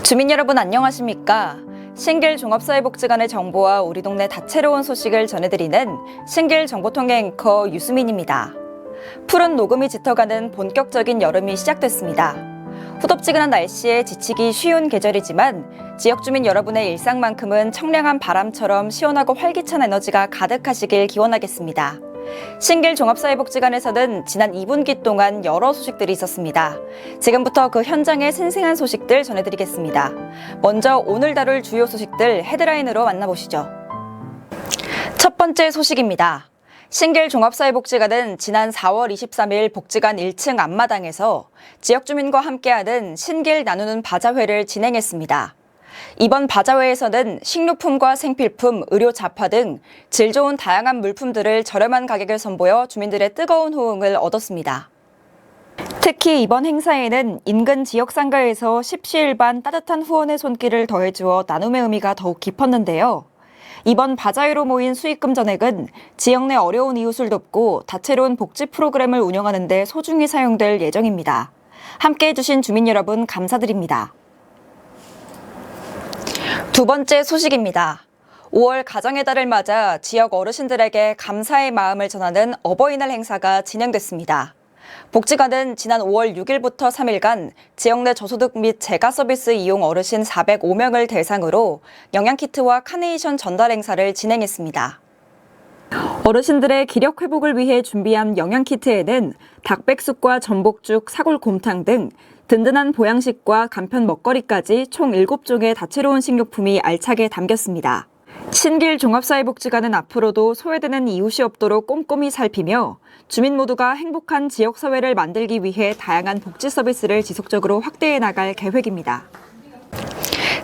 주민 여러분 안녕하십니까? 신길 종합사회복지관의 정보와 우리 동네 다채로운 소식을 전해드리는 신길 정보통계 앵커 유수민입니다. 푸른 녹음이 짙어가는 본격적인 여름이 시작됐습니다. 후덥지근한 날씨에 지치기 쉬운 계절이지만 지역 주민 여러분의 일상만큼은 청량한 바람처럼 시원하고 활기찬 에너지가 가득하시길 기원하겠습니다. 신길 종합사회복지관에서는 지난 2분기 동안 여러 소식들이 있었습니다. 지금부터 그 현장의 생생한 소식들 전해드리겠습니다. 먼저 오늘 다룰 주요 소식들 헤드라인으로 만나보시죠. 첫 번째 소식입니다. 신길 종합사회복지관은 지난 4월 23일 복지관 1층 앞마당에서 지역 주민과 함께하는 신길 나누는 바자회를 진행했습니다. 이번 바자회에서는 식료품과 생필품, 의료 잡화 등 질 좋은 다양한 물품들을 저렴한 가격에 선보여 주민들의 뜨거운 호응을 얻었습니다. 특히 이번 행사에는 인근 지역 상가에서 십시일반 따뜻한 후원의 손길을 더해주어 나눔의 의미가 더욱 깊었는데요. 이번 바자회로 모인 수익금 전액은 지역 내 어려운 이웃을 돕고 다채로운 복지 프로그램을 운영하는 데 소중히 사용될 예정입니다. 함께해 주신 주민 여러분 감사드립니다. 두 번째 소식입니다. 5월 가정의 달을 맞아 지역 어르신들에게 감사의 마음을 전하는 어버이날 행사가 진행됐습니다. 복지관은 지난 5월 6일부터 3일간 지역 내 저소득 및 재가 서비스 이용 어르신 405명을 대상으로 영양키트와 카네이션 전달 행사를 진행했습니다. 어르신들의 기력 회복을 위해 준비한 영양키트에는 닭백숙과 전복죽, 사골곰탕 등 든든한 보양식과 간편 먹거리까지 총 7종의 다채로운 식료품이 알차게 담겼습니다. 신길 종합사회복지관은 앞으로도 소외되는 이웃이 없도록 꼼꼼히 살피며 주민 모두가 행복한 지역사회를 만들기 위해 다양한 복지 서비스를 지속적으로 확대해 나갈 계획입니다.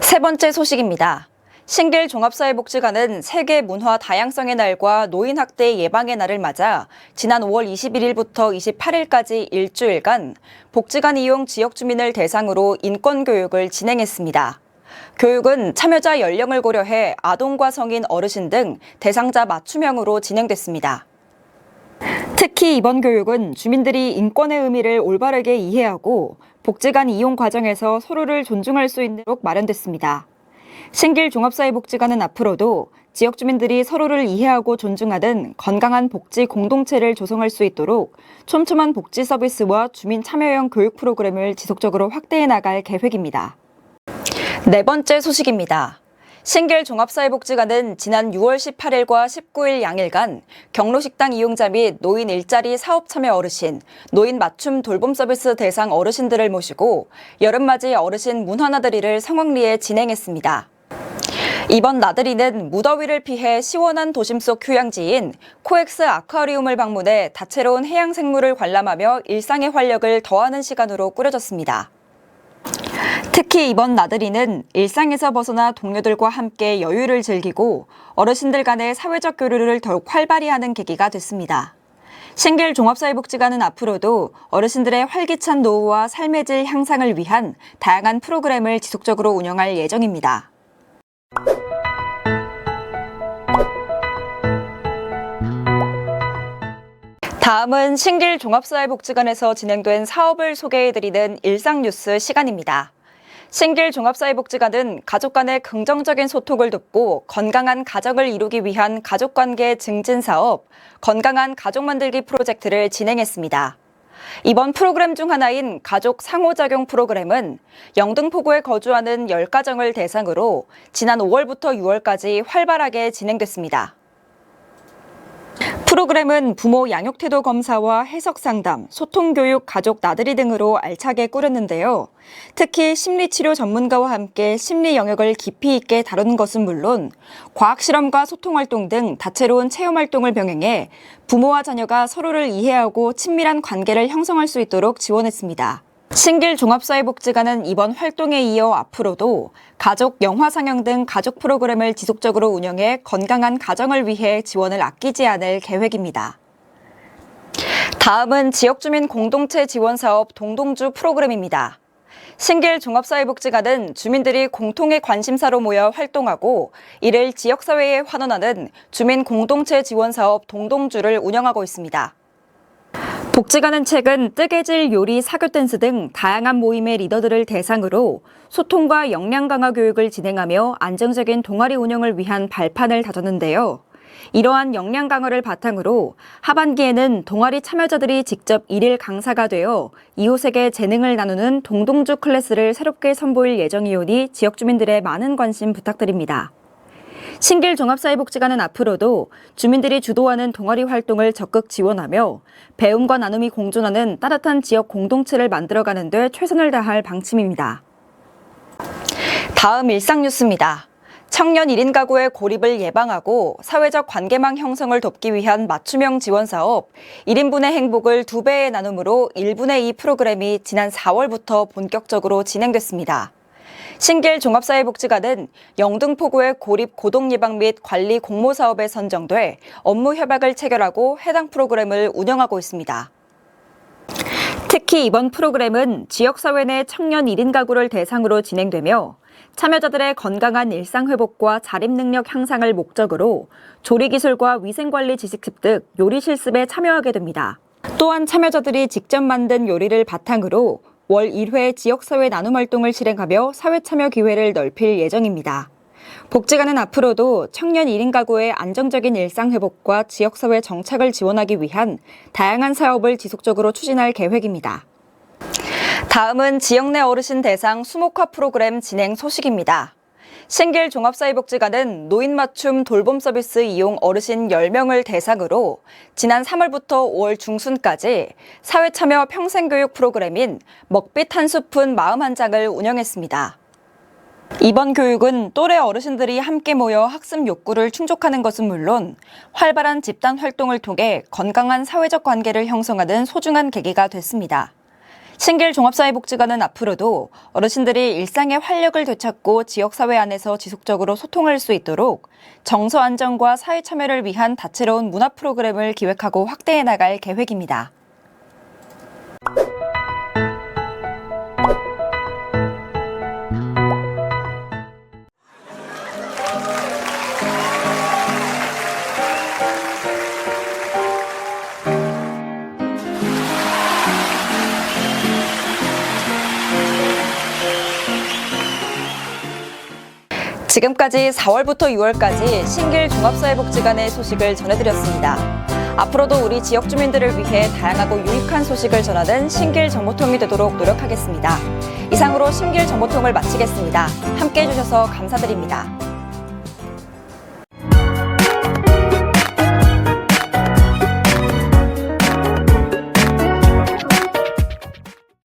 세 번째 소식입니다. 신길 종합사회복지관은 세계 문화 다양성의 날과 노인학대 예방의 날을 맞아 지난 5월 21일부터 28일까지 일주일간 복지관 이용 지역 주민을 대상으로 인권교육을 진행했습니다. 교육은 참여자 연령을 고려해 아동과 성인, 어르신 등 대상자 맞춤형으로 진행됐습니다. 특히 이번 교육은 주민들이 인권의 의미를 올바르게 이해하고 복지관 이용 과정에서 서로를 존중할 수 있도록 마련됐습니다. 신길 종합사회복지관은 앞으로도 지역 주민들이 서로를 이해하고 존중하는 건강한 복지 공동체를 조성할 수 있도록 촘촘한 복지 서비스와 주민 참여형 교육 프로그램을 지속적으로 확대해 나갈 계획입니다. 네 번째 소식입니다. 신길 종합사회복지관은 지난 6월 18일과 19일 양일간 경로식당 이용자 및 노인 일자리 사업 참여 어르신, 노인 맞춤 돌봄 서비스 대상 어르신들을 모시고 여름맞이 어르신 문화나들이를 성황리에 진행했습니다. 이번 나들이는 무더위를 피해 시원한 도심 속 휴양지인 코엑스 아쿠아리움을 방문해 다채로운 해양 생물을 관람하며 일상의 활력을 더하는 시간으로 꾸려졌습니다. 특히 이번 나들이는 일상에서 벗어나 동료들과 함께 여유를 즐기고 어르신들 간의 사회적 교류를 더욱 활발히 하는 계기가 됐습니다. 신길 종합사회복지관은 앞으로도 어르신들의 활기찬 노후와 삶의 질 향상을 위한 다양한 프로그램을 지속적으로 운영할 예정입니다. 다음은 신길 종합사회복지관에서 진행된 사업을 소개해드리는 일상뉴스 시간입니다. 신길 종합사회복지관은 가족 간의 긍정적인 소통을 돕고 건강한 가정을 이루기 위한 가족관계 증진 사업, 건강한 가족 만들기 프로젝트를 진행했습니다. 이번 프로그램 중 하나인 가족 상호작용 프로그램은 영등포구에 거주하는 10가정을 대상으로 지난 5월부터 6월까지 활발하게 진행됐습니다. 프로그램은 부모 양육태도 검사와 해석상담, 소통교육, 가족 나들이 등으로 알차게 꾸렸는데요. 특히 심리치료 전문가와 함께 심리 영역을 깊이 있게 다루는 것은 물론 과학실험과 소통활동 등 다채로운 체험활동을 병행해 부모와 자녀가 서로를 이해하고 친밀한 관계를 형성할 수 있도록 지원했습니다. 신길 종합사회복지관은 이번 활동에 이어 앞으로도 가족 영화 상영 등 가족 프로그램을 지속적으로 운영해 건강한 가정을 위해 지원을 아끼지 않을 계획입니다. 다음은 지역주민 공동체 지원 사업 동동주 프로그램입니다. 신길 종합사회복지관은 주민들이 공통의 관심사로 모여 활동하고 이를 지역사회에 환원하는 주민 공동체 지원 사업 동동주를 운영하고 있습니다. 복지관은 최근 뜨개질, 요리, 사교 댄스 등 다양한 모임의 리더들을 대상으로 소통과 역량 강화 교육을 진행하며 안정적인 동아리 운영을 위한 발판을 다졌는데요. 이러한 역량 강화를 바탕으로 하반기에는 동아리 참여자들이 직접 일일 강사가 되어 이웃에게 재능을 나누는 동동주 클래스를 새롭게 선보일 예정이오니 지역 주민들의 많은 관심 부탁드립니다. 신길 종합사회복지관은 앞으로도 주민들이 주도하는 동아리 활동을 적극 지원하며 배움과 나눔이 공존하는 따뜻한 지역 공동체를 만들어가는 데 최선을 다할 방침입니다. 다음 일상 뉴스입니다. 청년 1인 가구의 고립을 예방하고 사회적 관계망 형성을 돕기 위한 맞춤형 지원 사업 1인분의 행복을 2배의 나눔으로 1분의 2 프로그램이 지난 4월부터 본격적으로 진행됐습니다. 신길 종합사회복지관은 영등포구의 고립 고동 예방 및 관리 공모 사업에 선정돼 업무 협약을 체결하고 해당 프로그램을 운영하고 있습니다. 특히 이번 프로그램은 지역사회 내 청년 1인 가구를 대상으로 진행되며 참여자들의 건강한 일상 회복과 자립 능력 향상을 목적으로 조리기술과 위생관리 지식 습득, 요리 실습에 참여하게 됩니다. 또한 참여자들이 직접 만든 요리를 바탕으로 월 1회 지역사회 나눔 활동을 실행하며 사회 참여 기회를 넓힐 예정입니다. 복지관은 앞으로도 청년 1인 가구의 안정적인 일상 회복과 지역사회 정착을 지원하기 위한 다양한 사업을 지속적으로 추진할 계획입니다. 다음은 지역 내 어르신 대상 수목화 프로그램 진행 소식입니다. 신길 종합사회복지관은 노인 맞춤 돌봄 서비스 이용 어르신 10명을 대상으로 지난 3월부터 5월 중순까지 사회참여 평생교육 프로그램인 먹빛 한 숲은 마음 한 장을 운영했습니다. 이번 교육은 또래 어르신들이 함께 모여 학습 욕구를 충족하는 것은 물론 활발한 집단 활동을 통해 건강한 사회적 관계를 형성하는 소중한 계기가 됐습니다. 신길 종합사회복지관은 앞으로도 어르신들이 일상의 활력을 되찾고 지역사회 안에서 지속적으로 소통할 수 있도록 정서 안정과 사회 참여를 위한 다채로운 문화 프로그램을 기획하고 확대해 나갈 계획입니다. 지금까지 4월부터 6월까지 신길 종합사회복지관의 소식을 전해드렸습니다. 앞으로도 우리 지역 주민들을 위해 다양하고 유익한 소식을 전하는 신길 정보통이 되도록 노력하겠습니다. 이상으로 신길 정보통을 마치겠습니다. 함께해 주셔서 감사드립니다.